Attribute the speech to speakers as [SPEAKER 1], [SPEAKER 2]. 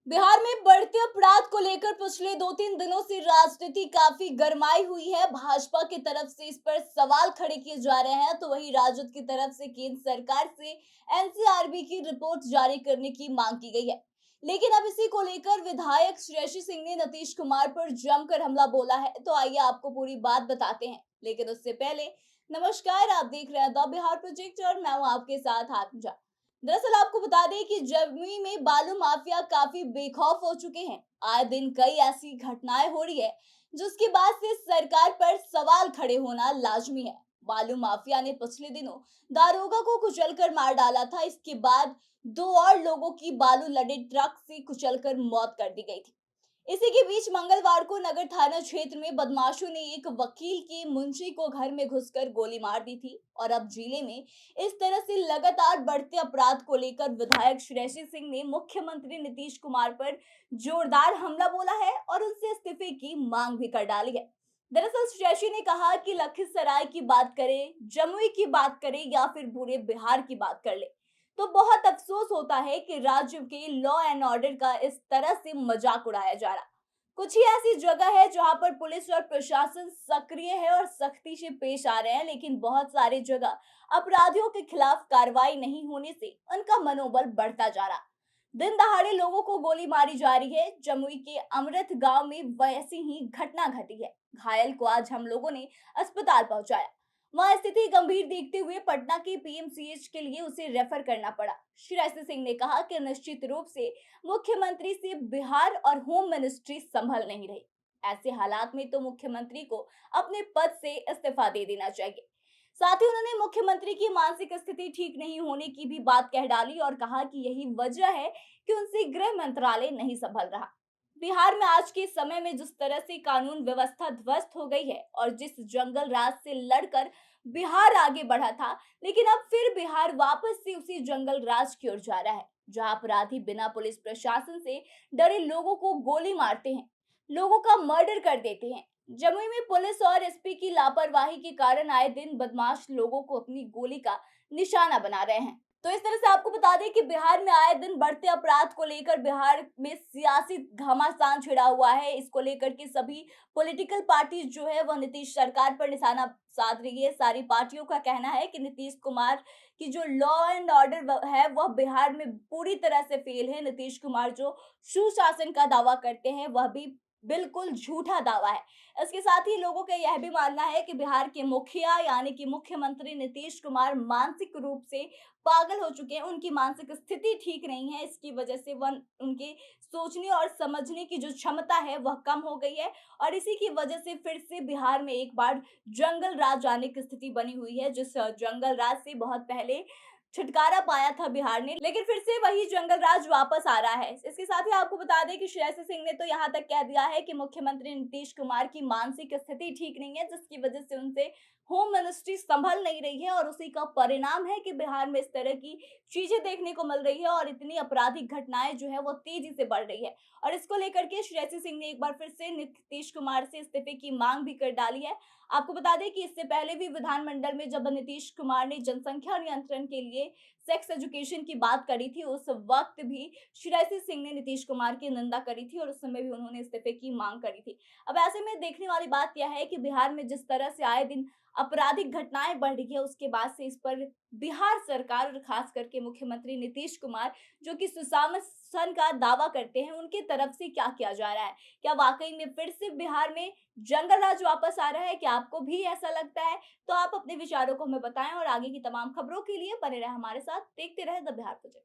[SPEAKER 1] बिहार में बढ़ते अपराध को लेकर पिछले 2-3 दिनों से राजनीति काफी गरमाई हुई है। भाजपा की तरफ से इस पर सवाल खड़े किए जा रहे हैं, तो वहीं राजद की तरफ से केंद्र सरकार से एनसीआरबी की रिपोर्ट जारी करने की मांग की गई है। लेकिन अब इसी को लेकर विधायक श्रेयसी सिंह ने नीतीश कुमार पर जमकर हमला बोला है, तो आइए आपको पूरी बात बताते हैं। लेकिन उससे पहले नमस्कार, आप देख रहे हैं द बिहार प्रोजेक्ट और मैं हूं आपके साथ आत्मजा। दरअसल आपको बता दें कि जमुई में बालू माफिया काफी बेखौफ हो चुके हैं। आए दिन कई ऐसी घटनाएं हो रही है जिसके बाद से सरकार पर सवाल खड़े होना लाजमी है। बालू माफिया ने पिछले दिनों दारोगा को कुचलकर मार डाला था। इसके बाद दो और लोगों की बालू लदे ट्रक से कुचलकर मौत कर दी गई थी। इसी के बीच मंगलवार को नगर थाना क्षेत्र में बदमाशों ने एक वकील के मुंशी को घर में घुसकर गोली मार दी थी। और अब जिले में इस तरह से लगातार बढ़ते अपराध को लेकर विधायक श्रेयसी सिंह ने मुख्यमंत्री नीतीश कुमार पर जोरदार हमला बोला है और उनसे इस्तीफे की मांग भी कर डाली है। दरअसल श्रेयसी ने कहा कि लखीसराय की बात करें, जमुई की बात करें या फिर पूरे बिहार की बात कर ले, तो बहुत अफसोस होता है कि राज्य के लॉ एंड ऑर्डर का इस तरह से मजाक उड़ाया जा रहा। कुछ ही ऐसी जगह है जहां पर पुलिस और प्रशासन सक्रिय है और सख्ती से पेश आ रहे हैं, लेकिन बहुत सारी जगह अपराधियों के खिलाफ कार्रवाई नहीं होने से उनका मनोबल बढ़ता जा रहा। दिन दहाड़े लोगों को गोली मारी जा रही है। जमुई के अमृत गांव में वैसी ही घटना घटी है। घायल को आज हम लोगों ने अस्पताल पहुंचाया। वहां स्थिति गंभीर देखते हुए पटना के पीएमसीएच के लिए उसे रेफर करना पड़ा। श्री सिंह ने कहा कि निश्चित रूप से मुख्यमंत्री से बिहार और होम मिनिस्ट्री संभल नहीं रही। ऐसे हालात में तो मुख्यमंत्री को अपने पद से इस्तीफा दे देना चाहिए। साथ ही उन्होंने मुख्यमंत्री की मानसिक स्थिति ठीक नहीं होने की भी बात कह डाली और कहा कि यही वजह है कि उनसे गृह मंत्रालय नहीं संभल रहा। बिहार में आज के समय में जिस तरह से कानून व्यवस्था ध्वस्त हो गई है और जिस जंगल राज से लड़कर बिहार आगे बढ़ा था, लेकिन अब फिर बिहार वापस से उसी जंगल राज की ओर जा रहा है, जहां अपराधी बिना पुलिस प्रशासन से डरे लोगों को गोली मारते हैं, लोगों का मर्डर कर देते हैं। जमुई में पुलिस और एसपी की लापरवाही के कारण आए दिन बदमाश लोगों को अपनी गोली का निशाना बना रहे हैं। तो इस तरह से आपको बता दें कि बिहार में आए दिन बढ़ते अपराध को लेकर बिहार में सियासी घमासान छिड़ा हुआ है। इसको लेकर के सभी पॉलिटिकल पार्टी जो है वह नीतीश सरकार पर निशाना साध रही है। सारी पार्टियों का कहना है कि नीतीश कुमार की जो लॉ एंड ऑर्डर है वह बिहार में पूरी तरह से फेल है। नीतीश कुमार जो सुशासन का दावा करते हैं वह भी बिल्कुल झूठा दावा है। इसके साथ ही लोगों का यह भी मानना है कि बिहार के मुखिया यानी कि मुख्यमंत्री नीतीश कुमार मानसिक रूप से पागल हो चुके हैं। उनकी मानसिक स्थिति ठीक नहीं है। इसकी वजह से वह उनके सोचने और समझने की जो क्षमता है वह कम हो गई है और इसी की वजह से फिर से बिहार में एक बार जंगल राज आने की स्थिति बनी हुई है। जिस जंगल राज से बहुत पहले छुटकारा पाया था बिहार ने, लेकिन फिर से वही जंगल राज वापस आ रहा है। इसके साथ ही आपको बता दें कि श्रेयसी सिंह ने तो यहाँ तक कह दिया है कि मुख्यमंत्री नीतीश कुमार की मानसिक स्थिति ठीक नहीं है, जिसकी वजह से उनसे होम मिनिस्ट्री संभल नहीं रही है और उसी का परिणाम है कि बिहार में इस तरह की चीजें देखने को मिल रही है और इतनी आपराधिक घटनाएं जो है वो तेजी से बढ़ रही है। और इसको लेकर के श्रेयसी सिंह ने एक बार फिर से नीतीश कुमार से इस्तीफे की मांग भी कर डाली है। आपको बता दें कि इससे पहले भी विधानमंडल में जब नीतीश कुमार ने जनसंख्या नियंत्रण के लिए सेक्स एजुकेशन की बात करी थी, उस वक्त भी श्रेयसी सिंह ने नीतीश कुमार की निंदा करी थी और उस समय भी उन्होंने इस्तीफे की मांग करी थी। अब ऐसे में देखने वाली बात यह है कि बिहार में जिस तरह से आए दिन आपराधिक घटनाएं बढ़ रही है, उसके बाद से इस पर बिहार सरकार और खास करके मुख्यमंत्री नीतीश कुमार जो कि सुशासन का दावा करते हैं, उनकी तरफ से क्या किया जा रहा है? क्या वाकई में फिर से बिहार में जंगल राज वापस आ रहा है? क्या आपको भी ऐसा लगता है? तो आप अपने विचारों को हमें बताएं और आगे की तमाम खबरों के लिए बने रहे हमारे साथ। देखते रहे द बिहार प्रोजेक्ट।